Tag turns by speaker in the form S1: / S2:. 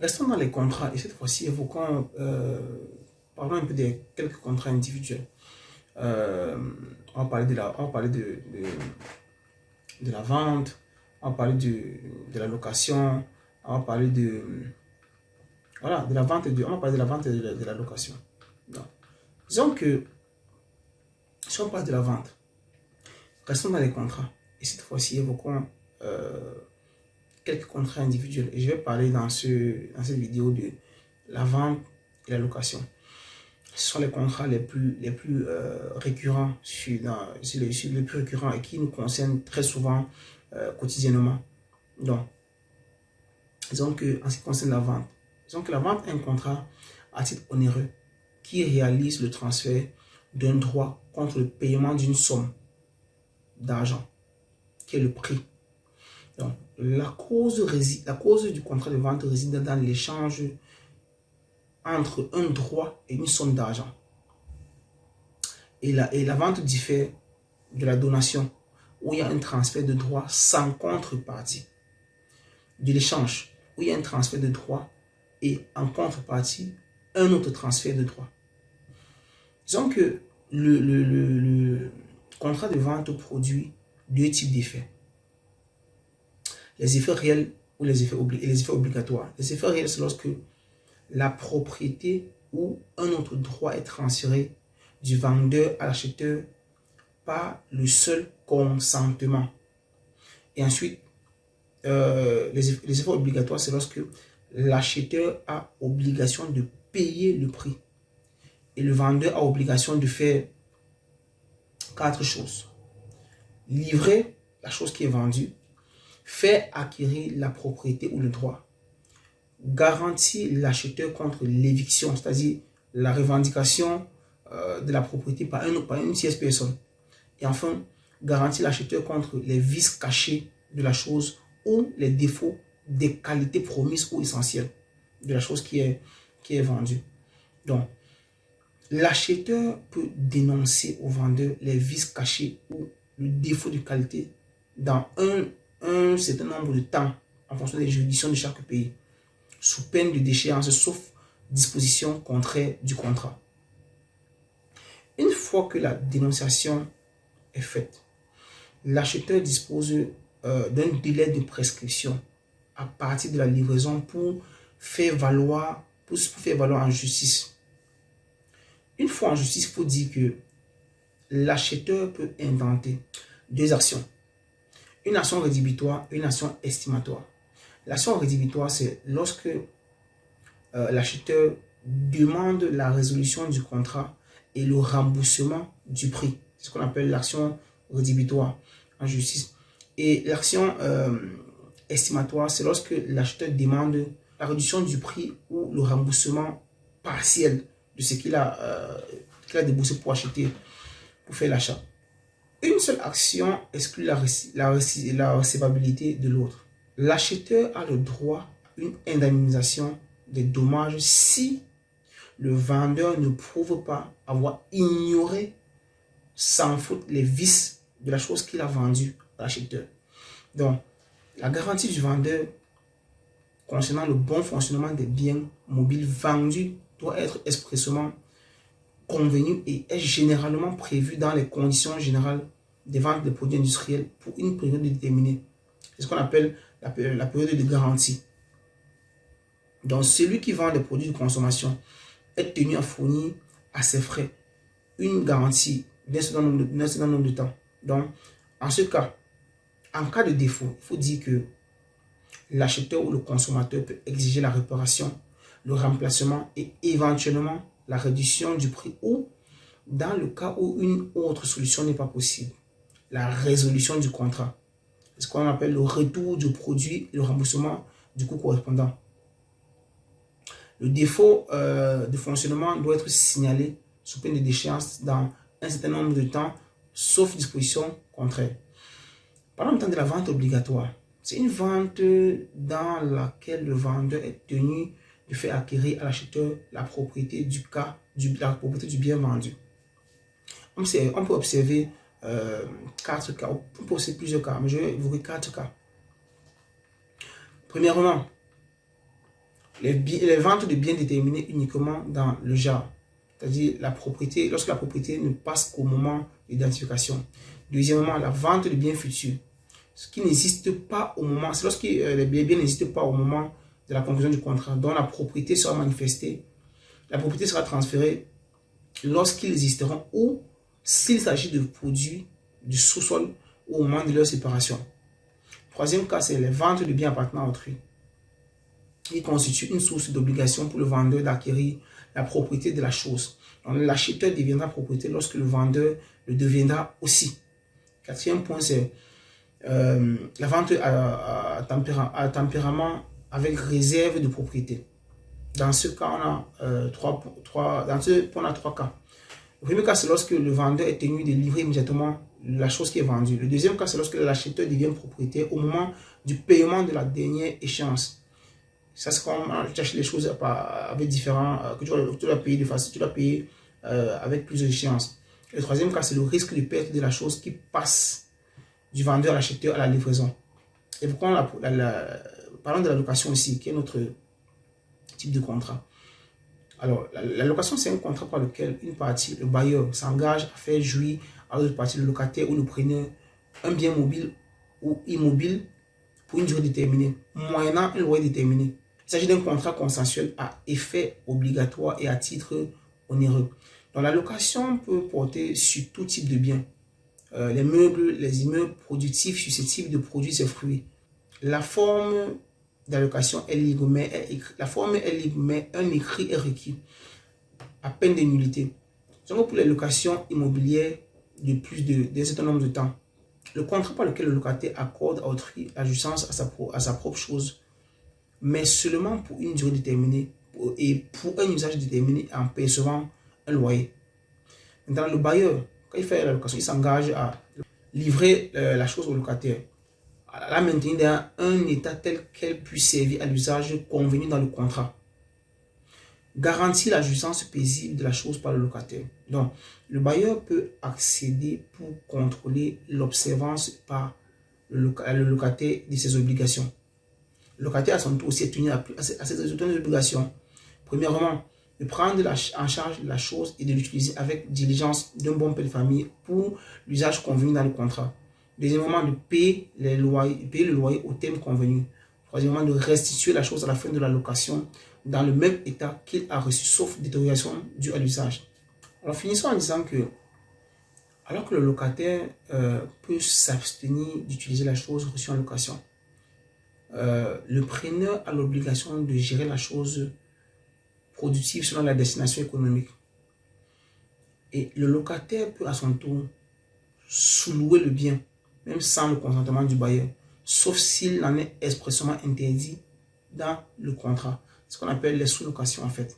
S1: Restons dans les contrats et cette fois-ci évoquons, parlons un peu des quelques contrats individuels. On va parler de la vente, on va parler de la location, on va parler voilà, de la vente on va parler de la vente et de la location. Donc, disons que si on parle de la vente, restons dans les contrats et cette fois-ci évoquons quelques contrats individuels et je vais parler dans cette vidéo de la vente et la location. Ce sont les contrats les plus récurrents les plus récurrents et qui nous concernent très souvent quotidiennement. Donc, disons que en ce qui concerne la vente, disons que la vente est un contrat à titre onéreux qui réalise le transfert d'un droit contre le paiement d'une somme d'argent, qui est le prix. Donc, la cause du contrat de vente réside dans l'échange entre un droit et une somme d'argent. Et la vente diffère de la donation, où il y a un transfert de droit sans contrepartie. De l'échange, où il y a un transfert de droit et en contrepartie, un autre transfert de droit. Disons que le contrat de vente produit deux types d'effets. Les effets réels ou les effets obligatoires. Les effets réels, c'est lorsque la propriété ou un autre droit est transféré du vendeur à l'acheteur par le seul consentement. Et ensuite, les effets obligatoires, c'est lorsque l'acheteur a obligation de payer le prix et le vendeur a obligation de faire quatre choses. Livrer la chose qui est vendue, faire acquérir la propriété ou le droit, garantir l'acheteur contre l'éviction, c'est-à-dire la revendication de la propriété par une tierce personne. Et enfin, garantir l'acheteur contre les vices cachés de la chose ou les défauts des qualités promises ou essentielles de la chose qui est vendue. Donc, l'acheteur peut dénoncer au vendeur les vices cachés ou le défaut de qualité dans un certain nombre de temps en fonction des juridictions de chaque pays, sous peine de déchéance, sauf disposition contraire du contrat. Une fois que la dénonciation est faite, l'acheteur dispose d'un délai de prescription à partir de la livraison pour faire valoir en justice. Une fois en justice, il faut dire que l'acheteur peut inventer deux actions. Une action rédhibitoire et une action estimatoire. L'action rédhibitoire, c'est lorsque l'acheteur demande la résolution du contrat et le remboursement du prix. C'est ce qu'on appelle l'action rédhibitoire en justice. Et l'action estimatoire, c'est lorsque l'acheteur demande la réduction du prix ou le remboursement partiel de ce qu'il a déboursé pour acheter, pour faire l'achat. Une seule action exclut la recevabilité de l'autre. L'acheteur a le droit à une indemnisation des dommages si le vendeur ne prouve pas avoir ignoré sans faute les vices de la chose qu'il a vendue à l'acheteur. Donc, la garantie du vendeur concernant le bon fonctionnement des biens mobiles vendus doit être expressément convenue et est généralement prévue dans les conditions générales des ventes de produits industriels pour une période déterminée. C'est ce qu'on appelle la période de garantie. Donc, celui qui vend des produits de consommation est tenu à fournir à ses frais une garantie d'un certain nombre de temps. Donc, en ce cas, en cas de défaut, il faut dire que l'acheteur ou le consommateur peut exiger la réparation, le remplacement et éventuellement la réduction du prix ou, dans le cas où une autre solution n'est pas possible, la résolution du contrat. C'est ce qu'on appelle le retour du produit et le remboursement du coût correspondant. Le défaut de fonctionnement doit être signalé sous peine de déchéance dans un certain nombre de temps, sauf disposition contraire. Parlons maintenant de la vente obligatoire. C'est une vente dans laquelle le vendeur est tenu de faire acquérir à l'acheteur la propriété du bien vendu. On peut observer 4 cas, on peut observer plusieurs cas, mais je vais évoquer 4 cas. Premièrement, les ventes de biens déterminés uniquement dans le genre, c'est-à-dire la propriété, lorsque la propriété ne passe qu'au moment d'identification. Deuxièmement, la vente de biens futurs, ce qui n'existe pas au moment, c'est lorsque les biens n'existent pas au moment de la conclusion du contrat, dont la propriété sera manifestée, la propriété sera transférée lorsqu'ils existeront ou s'il s'agit de produits du sous-sol au moment de leur séparation. Troisième cas, c'est les ventes de biens appartenant à autrui. Il constitue une source d'obligation pour le vendeur d'acquérir la propriété de la chose. L'acheteur deviendra propriétaire lorsque le vendeur le deviendra aussi. Quatrième point, c'est la vente à tempérament avec réserve de propriété. Dans ce cas, on a trois cas. Le premier cas, c'est lorsque le vendeur est tenu de livrer immédiatement la chose qui est vendue. Le deuxième cas, c'est lorsque l'acheteur devient propriétaire au moment du paiement de la dernière échéance. Ça, c'est quand on cherche les choses avec différents, que tu dois payer de façon, tu dois payer avec plusieurs échéances. Le troisième cas, c'est le risque de perte de la chose qui passe du vendeur à l'acheteur à la livraison. Et pourquoi parlons de la location ici, qui est notre type de contrat. Alors, la location, c'est un contrat par lequel une partie, le bailleur, s'engage à faire jouir à l'autre partie, le locataire ou le preneur, un bien mobile ou immobile pour une durée déterminée, moyennant un loyer déterminé. Il s'agit d'un contrat consensuel à effet obligatoire et à titre onéreux. Donc, la location peut porter sur tout type de biens. Les meubles, les immeubles productifs susceptibles de produire ces fruits. La forme d'allocation est libre, mais un écrit est requis à peine de nullité. Donc, pour les locations immobilières de plus d'un certain nombre de temps, le contrat par lequel le locataire accorde à autrui la jouissance à sa propre chose, mais seulement pour une durée déterminée et pour un usage déterminé en percevant un loyer. Maintenant, le bailleur, quand il fait la location, il s'engage à livrer la chose au locataire, à la maintenir dans un état tel qu'elle puisse servir à l'usage convenu dans le contrat. Garantir la jouissance paisible de la chose par le locataire. Donc, le bailleur peut accéder pour contrôler l'observance par le locataire de ses obligations. Le locataire à son tour aussi est tenu à ses obligations. Premièrement, de prendre en charge la chose et de l'utiliser avec diligence d'un bon père de famille pour l'usage convenu dans le contrat. Deuxièmement, de payer le loyer au terme convenu. Troisièmement, de restituer la chose à la fin de la location dans le même état qu'il a reçu, sauf détérioration due à l'usage. Alors finissons en disant que, alors que le locataire peut s'abstenir d'utiliser la chose reçue en location, le preneur a l'obligation de gérer la chose productive selon la destination économique. Et le locataire peut à son tour sous-louer le bien, même sans le consentement du bailleur, sauf s'il en est expressément interdit dans le contrat. Ce qu'on appelle les sous-locations en fait.